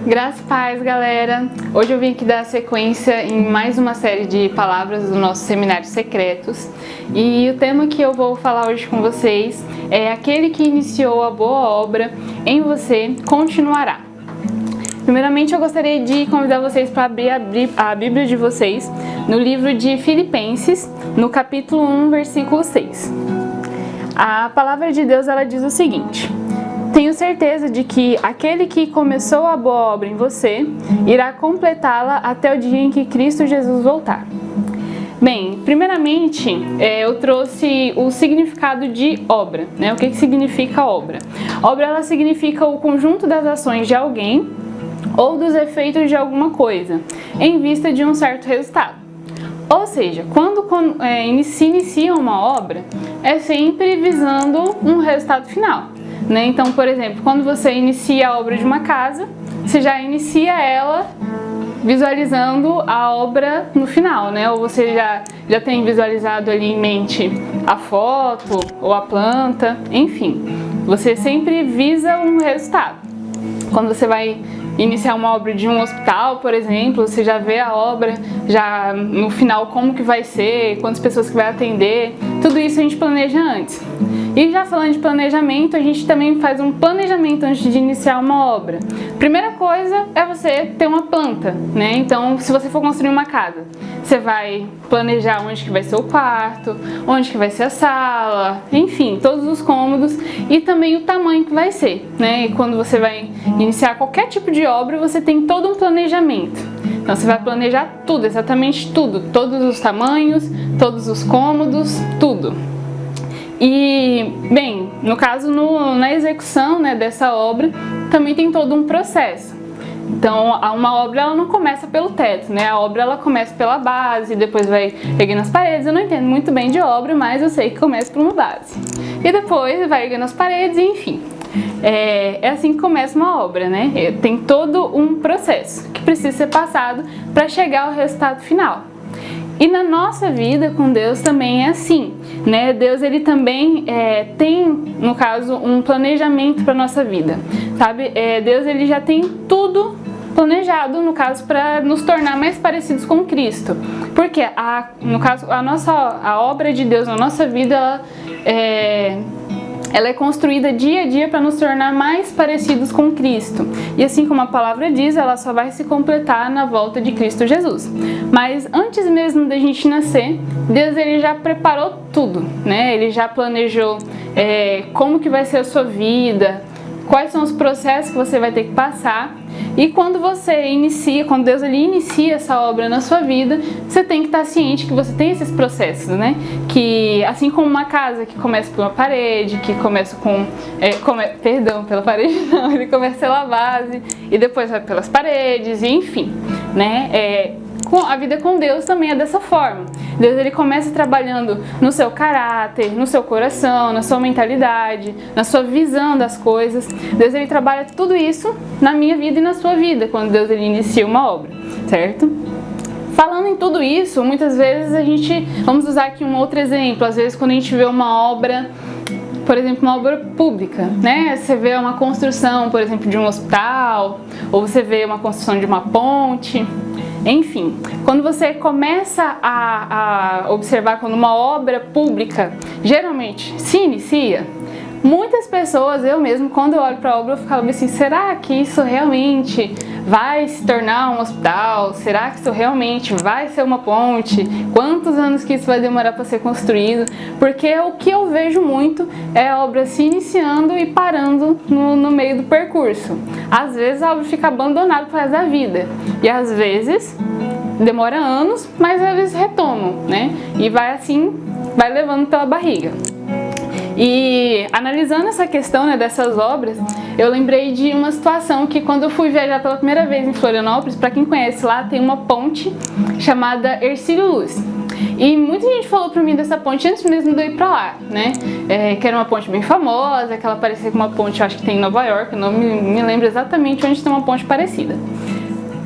Graças e paz, galera! Hoje eu vim aqui dar sequência em mais uma série de palavras do nosso Seminário Secretos. E o tema que eu vou falar hoje com vocês é: aquele que iniciou a boa obra em você continuará. Primeiramente, eu gostaria de convidar vocês para abrir a Bíblia de vocês no livro de Filipenses, no capítulo 1, versículo 6. A palavra de Deus, ela diz o seguinte: tenho certeza de que aquele que começou a boa obra em você irá completá-la até o dia em que Cristo Jesus voltar. Bem, primeiramente, eu trouxe o significado de obra, né? O que significa obra? Obra, ela significa o conjunto das ações de alguém ou dos efeitos de alguma coisa, em vista de um certo resultado. Ou seja, quando se inicia uma obra, é sempre visando um resultado final, né? Então, por exemplo, quando você inicia a obra de uma casa, você já inicia ela visualizando a obra no final, né? Ou você já tem visualizado ali em mente a foto ou a planta, enfim. Você sempre visa um resultado. Quando você vai iniciar uma obra de um hospital, por exemplo, você já vê a obra, já no final como que vai ser, quantas pessoas que vai atender, tudo isso a gente planeja antes. E já falando de planejamento, a gente também faz um planejamento antes de iniciar uma obra. Primeira coisa é você ter uma planta, né? Então, se você for construir uma casa, você vai planejar onde que vai ser o quarto, onde que vai ser a sala, enfim, todos os cômodos e também o tamanho que vai ser, né? E quando você vai iniciar qualquer tipo de obra, você tem todo um planejamento. Então, você vai planejar tudo, exatamente tudo, todos os tamanhos, todos os cômodos, tudo. E, bem, no caso, na execução, né, dessa obra, também tem todo um processo. Então, uma obra, ela não começa pelo teto, né? A obra, ela começa pela base, depois vai erguendo as paredes. Eu não entendo muito bem de obra, mas eu sei que começa por uma base. E depois vai erguendo as paredes, enfim. É assim que começa uma obra, né? Tem todo um processo que precisa ser passado para chegar ao resultado final. E na nossa vida com Deus também é assim, né? Deus, ele também tem, no caso, um planejamento para nossa vida, sabe? Deus, ele já tem tudo planejado, no caso, para nos tornar mais parecidos com Cristo. Porque, no caso, a obra de Deus na nossa vida, ela é construída dia a dia para nos tornar mais parecidos com Cristo. E assim como a palavra diz, ela só vai se completar na volta de Cristo Jesus. Mas antes mesmo da gente nascer, Deus, ele já preparou tudo, né? Ele já planejou como que vai ser a sua vida, quais são os processos que você vai ter que passar. E quando Deus, ele inicia essa obra na sua vida, você tem que estar ciente que você tem esses processos, né? Que assim como uma casa que começa por uma parede, que começa pela parede não, ele começa pela base e depois vai pelas paredes, enfim, né? A vida com Deus também é dessa forma. Deus, ele começa trabalhando no seu caráter, no seu coração, na sua mentalidade, na sua visão das coisas. Deus, ele trabalha tudo isso na minha vida e na sua vida, quando Deus, ele inicia uma obra, certo? Falando em tudo isso, muitas vezes vamos usar aqui um outro exemplo, às vezes quando a gente vê uma obra, por exemplo, uma obra pública, né? Você vê uma construção, por exemplo, de um hospital, ou você vê uma construção de uma ponte. Enfim, quando você começa a observar quando uma obra pública geralmente se inicia, muitas pessoas, eu mesmo, quando eu olho para a obra, eu ficava assim: será que isso realmente vai se tornar um hospital? Será que isso realmente vai ser uma ponte? Quantos anos que isso vai demorar para ser construído? Porque o que eu vejo muito é a obra se iniciando e parando no meio do percurso. Às vezes a obra fica abandonada para o resto da vida. E às vezes demora anos, mas eles retomam, né? E vai levando pela barriga. E analisando essa questão, né, dessas obras, eu lembrei de uma situação que quando eu fui viajar pela primeira vez em Florianópolis, para quem conhece lá, tem uma ponte chamada Hercílio Luz. E muita gente falou pra mim dessa ponte antes mesmo de eu ir pra lá, né? Que era uma ponte bem famosa, que ela parecia com uma ponte, eu acho que tem em Nova York, eu não me lembro exatamente onde tem uma ponte parecida.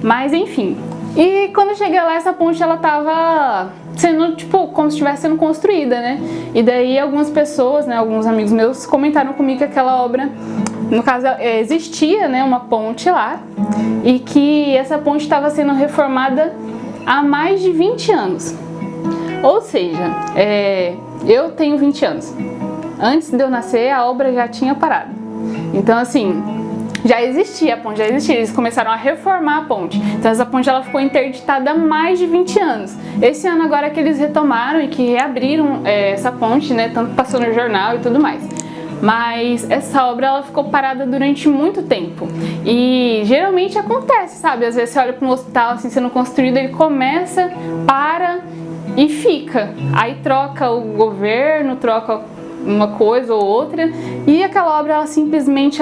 Mas enfim. E quando eu cheguei lá, essa ponte, ela tava sendo, tipo, como se estivesse sendo construída, né? E daí algumas pessoas, né, alguns amigos meus comentaram comigo que aquela obra no caso, existia, né, uma ponte lá e que essa ponte estava sendo reformada há mais de 20 anos. Ou seja, eu tenho 20 anos. Antes de eu nascer, a obra já tinha parado. Então, assim, já existia a ponte, já existia. Eles começaram a reformar a ponte. Então, essa ponte ela ficou interditada há mais de 20 anos. Esse ano agora que eles retomaram e que reabriram essa ponte, né? Tanto passou no jornal e tudo mais. Mas essa obra ela ficou parada durante muito tempo. E geralmente acontece, sabe? Às vezes você olha para um hospital assim, sendo construído, ele começa, para e fica. Aí troca o governo, troca uma coisa ou outra e aquela obra ela simplesmente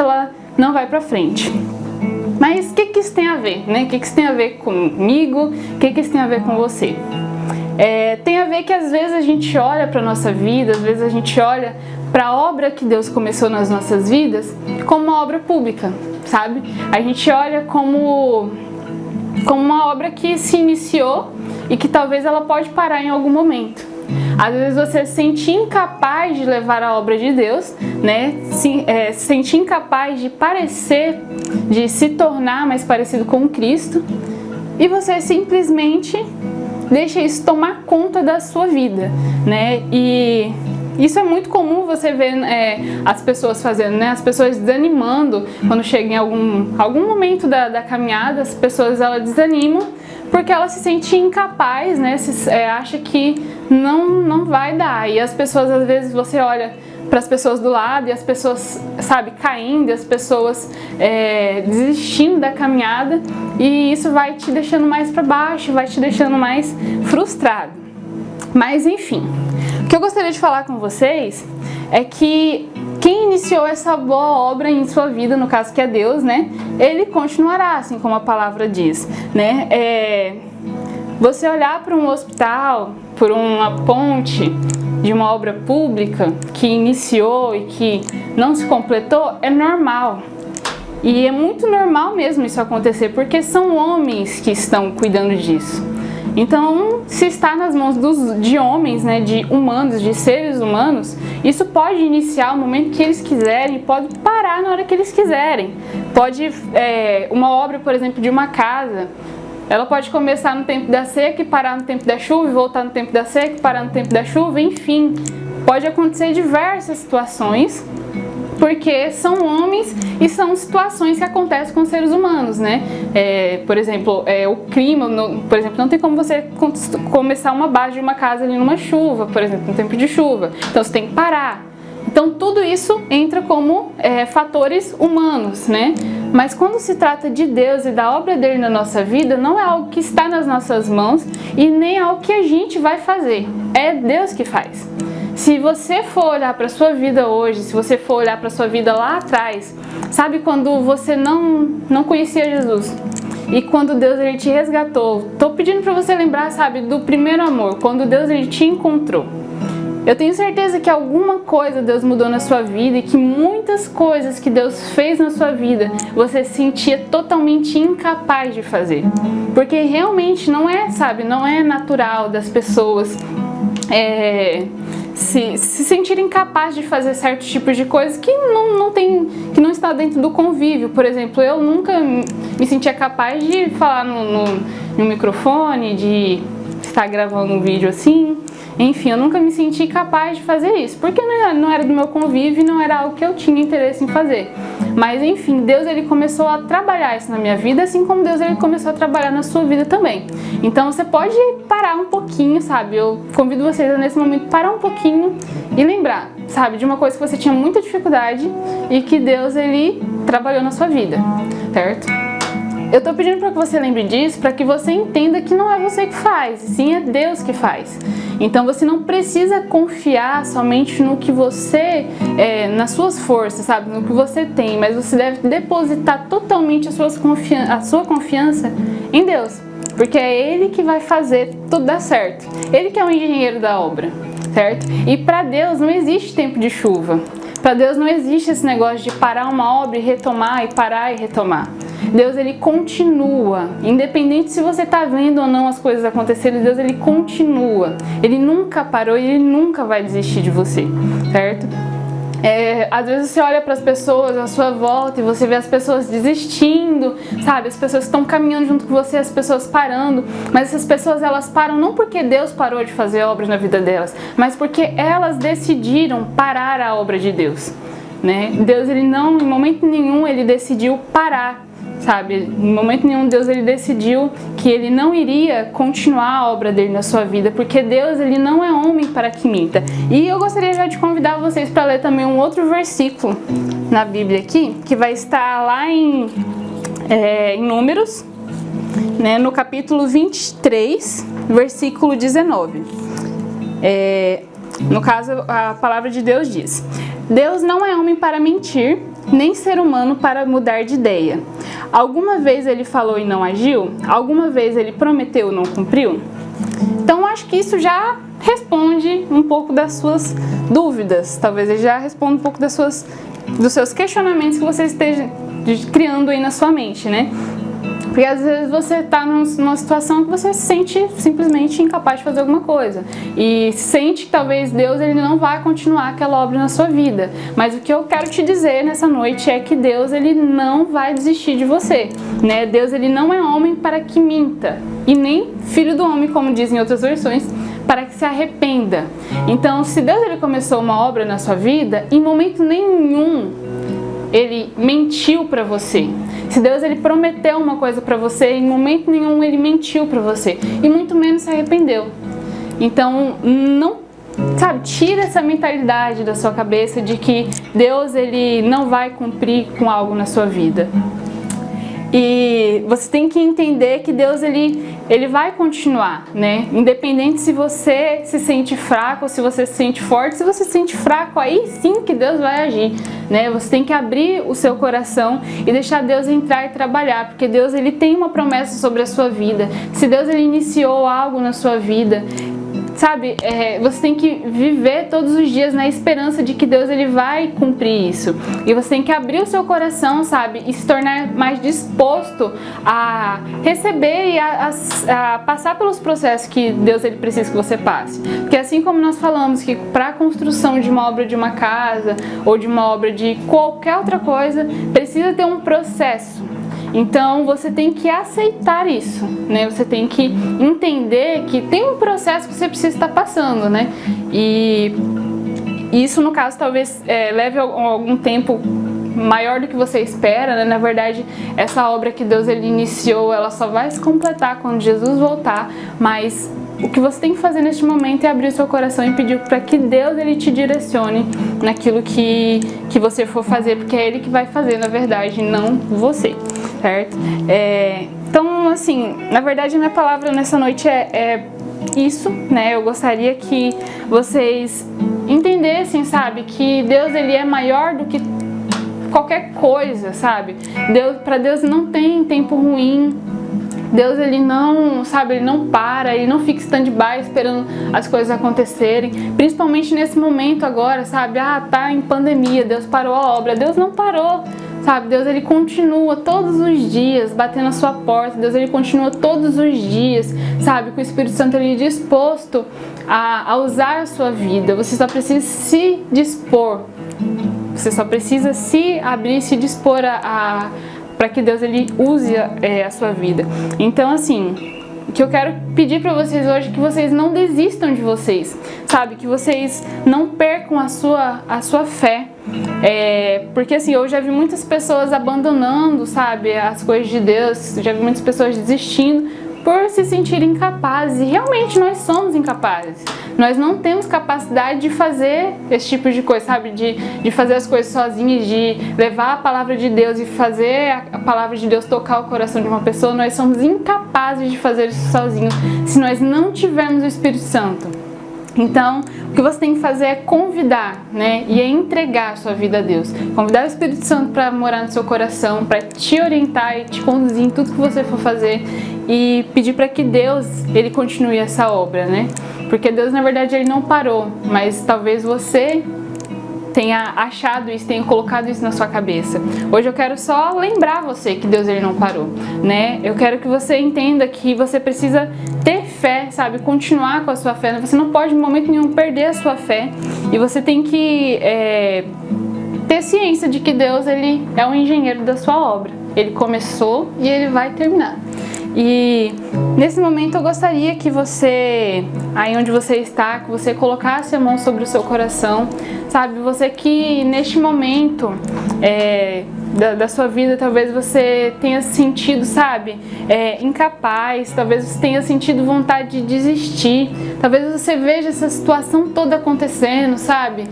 não vai para frente. Mas o que isso tem a ver, né? O que isso tem a ver comigo? O que isso tem a ver com você? Tem a ver que às vezes a gente olha para a nossa vida, às vezes a gente olha para a obra que Deus começou nas nossas vidas como uma obra pública, sabe? A gente olha como uma obra que se iniciou e que talvez ela pode parar em algum momento. Às vezes você se sente incapaz de levar a obra de Deus, né? Se sente incapaz de se tornar mais parecido com Cristo e você simplesmente deixa isso tomar conta da sua vida, né? E isso é muito comum você ver as pessoas fazendo, né? As pessoas desanimando quando chega em algum momento da caminhada, as pessoas elas desanimam porque ela se sente incapaz, né? Acha que não vai dar. E as pessoas, às vezes, você olha para as pessoas do lado e as pessoas, sabe, caindo, e as pessoas desistindo da caminhada e isso vai te deixando mais para baixo, vai te deixando mais frustrado. Mas, enfim, o que eu gostaria de falar com vocês é que quem iniciou essa boa obra em sua vida, no caso que é Deus, né? Ele continuará, assim como a palavra diz, né? Você olhar para um hospital, por uma ponte de uma obra pública que iniciou e que não se completou, é normal. E é muito normal mesmo isso acontecer, porque são homens que estão cuidando disso. Então, se está nas mãos de homens, né, de humanos, de seres humanos, isso pode iniciar o momento que eles quiserem, pode parar na hora que eles quiserem. Uma obra, por exemplo, de uma casa, ela pode começar no tempo da seca e parar no tempo da chuva, e voltar no tempo da seca e parar no tempo da chuva, enfim. Pode acontecer diversas situações, porque são homens e são situações que acontecem com seres humanos, né? Por exemplo, o clima, por exemplo, não tem como você começar uma base de uma casa ali numa chuva, por exemplo, no tempo de chuva. Então você tem que parar. Então tudo isso entra como fatores humanos, né? Mas quando se trata de Deus e da obra dele na nossa vida, não é algo que está nas nossas mãos e nem algo que a gente vai fazer. É Deus que faz. Se você for olhar para a sua vida hoje, se você for olhar para a sua vida lá atrás, sabe quando você não conhecia Jesus? E quando Deus ele te resgatou, tô pedindo para você lembrar, sabe, do primeiro amor, quando Deus ele te encontrou. Eu tenho certeza que alguma coisa Deus mudou na sua vida e que muitas coisas que Deus fez na sua vida você se sentia totalmente incapaz de fazer. Porque realmente não é natural das pessoas se sentirem capazes de fazer certos tipos de coisas que não está dentro do convívio. Por exemplo, eu nunca me sentia capaz de falar no microfone, de estar gravando um vídeo assim. Enfim, eu nunca me senti capaz de fazer isso, porque não era do meu convívio e não era algo que eu tinha interesse em fazer. Mas enfim, Deus ele começou a trabalhar isso na minha vida, assim como Deus ele começou a trabalhar na sua vida também. Então você pode parar um pouquinho, sabe? Eu convido vocês a nesse momento parar um pouquinho e lembrar, sabe, de uma coisa que você tinha muita dificuldade e que Deus ele trabalhou na sua vida, certo? Eu tô pedindo para que você lembre disso, para que você entenda que não é você que faz, sim é Deus que faz. Então você não precisa confiar somente no que você, nas suas forças, sabe, no que você tem, mas você deve depositar totalmente a sua confiança em Deus, porque é Ele que vai fazer tudo dar certo. Ele que é o engenheiro da obra, certo? E para Deus não existe tempo de chuva. Para Deus não existe esse negócio de parar uma obra e retomar, e parar e retomar. Deus ele continua, independente se você está vendo ou não as coisas acontecendo, Deus ele continua. Ele nunca parou e ele nunca vai desistir de você, certo? Às vezes você olha para as pessoas à sua volta e você vê as pessoas desistindo, sabe? As pessoas estão caminhando junto com você, as pessoas parando, mas essas pessoas elas param não porque Deus parou de fazer obras na vida delas, mas porque elas decidiram parar a obra de Deus, né? Deus, ele não, em momento nenhum, ele decidiu parar, sabe? Em momento nenhum Deus ele decidiu que ele não iria continuar a obra dele na sua vida, porque Deus ele não é homem para que minta. E eu gostaria já de convidar vocês para ler também um outro versículo na Bíblia aqui, que vai estar lá em Números, né, no capítulo 23, versículo 19. No caso, a palavra de Deus diz: Deus não é homem para mentir, nem ser humano para mudar de ideia. Alguma vez ele falou e não agiu? Alguma vez ele prometeu e não cumpriu? Então acho que isso já responde um pouco das suas dúvidas. Talvez ele já responda um pouco dos seus questionamentos que você esteja criando aí na sua mente, né? Porque às vezes você está numa situação que você se sente simplesmente incapaz de fazer alguma coisa. E sente que talvez Deus ele não vai continuar aquela obra na sua vida. Mas o que eu quero te dizer nessa noite é que Deus ele não vai desistir de você, né? Deus ele não é homem para que minta. E nem filho do homem, como dizem em outras versões, para que se arrependa. Então, se Deus ele começou uma obra na sua vida, em momento nenhum ele mentiu para você. Se Deus ele prometeu uma coisa para você, em momento nenhum ele mentiu para você e muito menos se arrependeu. Então, não, sabe, tira essa mentalidade da sua cabeça de que Deus ele não vai cumprir com algo na sua vida. E você tem que entender que Deus ele vai continuar, né? Independente se você se sente fraco ou se você se sente forte. Se você se sente fraco, aí sim que Deus vai agir, né? Você tem que abrir o seu coração e deixar Deus entrar e trabalhar, porque Deus ele tem uma promessa sobre a sua vida. Se Deus ele iniciou algo na sua vida, sabe, você tem que viver todos os dias na esperança de que Deus ele vai cumprir isso. E você tem que abrir o seu coração, sabe, e se tornar mais disposto a receber e a passar pelos processos que Deus ele precisa que você passe. Porque assim como nós falamos que para a construção de uma obra de uma casa ou de uma obra de qualquer outra coisa, precisa ter um processo. Então você tem que aceitar isso, né? Você tem que entender que tem um processo que você precisa estar passando, né? E isso, no caso, talvez leve algum tempo maior do que você espera, né? Na verdade, essa obra que Deus ele iniciou, ela só vai se completar quando Jesus voltar, mas o que você tem que fazer neste momento é abrir o seu coração e pedir para que Deus ele te direcione naquilo que você for fazer, porque é Ele que vai fazer, na verdade, não você, certo? Então, assim, na verdade, a minha palavra nessa noite é isso, né? Eu gostaria que vocês entendessem, sabe, que Deus ele é maior do que qualquer coisa, sabe? Para Deus não tem tempo ruim. Deus ele não, sabe, ele não para, ele não fica stand-by esperando as coisas acontecerem, principalmente nesse momento agora, sabe? Tá em pandemia, Deus parou a obra. Deus não parou, sabe? Deus ele continua todos os dias batendo a sua porta. Deus ele continua todos os dias, sabe? Com o Espírito Santo ele disposto a usar a sua vida. Você só precisa se dispor. Você só precisa se abrir, se dispor para que Deus ele use a sua vida. Então, assim, o que eu quero pedir para vocês hoje é que vocês não desistam de vocês, sabe? Que vocês não percam a sua fé. Porque assim, eu já vi muitas pessoas abandonando, sabe, as coisas de Deus, já vi muitas pessoas desistindo por se sentirem incapazes. E realmente nós somos incapazes. Nós não temos capacidade de fazer esse tipo de coisa, sabe? De fazer as coisas sozinhos, de levar a palavra de Deus e fazer a palavra de Deus tocar o coração de uma pessoa. Nós somos incapazes de fazer isso sozinhos se nós não tivermos o Espírito Santo. Então, o que você tem que fazer é convidar, né? E é entregar a sua vida a Deus. Convidar o Espírito Santo para morar no seu coração, para te orientar e te conduzir em tudo que você for fazer e pedir para que Deus, ele continue essa obra, né? Porque Deus, na verdade, ele não parou, mas talvez você tenha achado isso, tenha colocado isso na sua cabeça. Hoje eu quero só lembrar você que Deus ele não parou, né? Eu quero que você entenda que você precisa ter fé, sabe? Continuar com a sua fé. Você não pode em momento nenhum perder a sua fé e você tem que ter ciência de que Deus ele é o engenheiro da sua obra. Ele começou e ele vai terminar. E nesse momento eu gostaria que você, aí onde você está, que você colocasse a mão sobre o seu coração, sabe? Você que neste momento da sua vida, talvez você tenha se sentido, sabe, incapaz, talvez você tenha sentido vontade de desistir, talvez você veja essa situação toda acontecendo, sabe,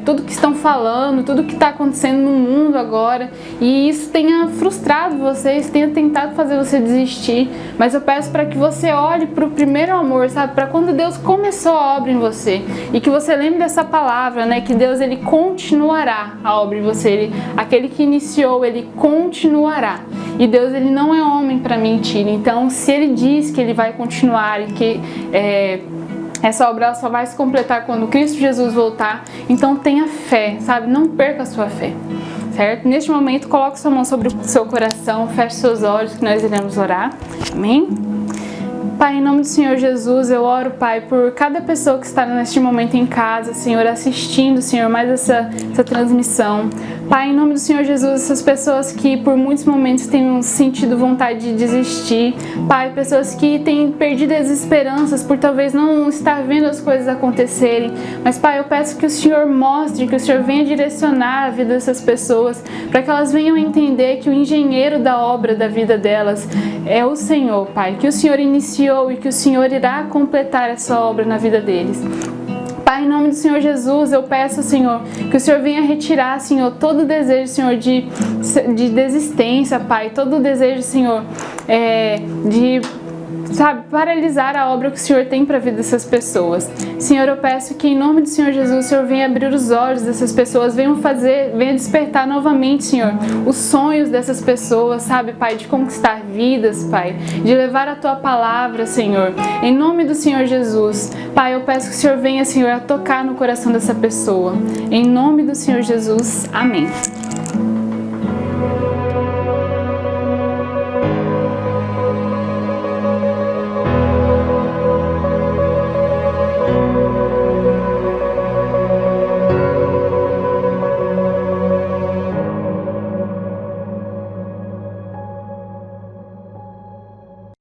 tudo que estão falando, tudo que está acontecendo no mundo agora, e isso tenha frustrado vocês, tenha tentado fazer você desistir, mas eu peço para que você olhe para o primeiro amor, sabe, para quando Deus começou a obra em você, e que você lembre dessa palavra, né, que Deus ele continuará a obra em você, aquele que iniciou, ele continuará. E Deus ele não é homem para mentir. Então, se ele diz que ele vai continuar e que essa obra ela só vai se completar quando Cristo Jesus voltar, então tenha fé, sabe? Não perca a sua fé, certo? Neste momento, coloque sua mão sobre o seu coração, feche seus olhos que nós iremos orar. Amém? Pai, em nome do Senhor Jesus, eu oro, Pai, por cada pessoa que está neste momento em casa, Senhor, assistindo, Senhor, mais essa transmissão. Pai, em nome do Senhor Jesus, essas pessoas que por muitos momentos têm sentido vontade de desistir. Pai, pessoas que têm perdido as esperanças por talvez não estar vendo as coisas acontecerem. Mas, Pai, eu peço que o Senhor mostre, que o Senhor venha direcionar a vida dessas pessoas, para que elas venham entender que o engenheiro da obra da vida delas é o Senhor, Pai, que o Senhor iniciou e que o Senhor irá completar essa obra na vida deles. Pai, em nome do Senhor Jesus, eu peço, Senhor, que o Senhor venha retirar, Senhor, todo o desejo, Senhor, de desistência, Pai, todo o desejo, Senhor, de, sabe, paralisar a obra que o Senhor tem para a vida dessas pessoas. Senhor, eu peço que em nome do Senhor Jesus, o Senhor venha abrir os olhos dessas pessoas, venha despertar novamente, Senhor, os sonhos dessas pessoas, sabe, Pai, de conquistar vidas, Pai, de levar a Tua palavra, Senhor, em nome do Senhor Jesus. Pai, eu peço que o Senhor venha, Senhor, a tocar no coração dessa pessoa. Em nome do Senhor Jesus, amém.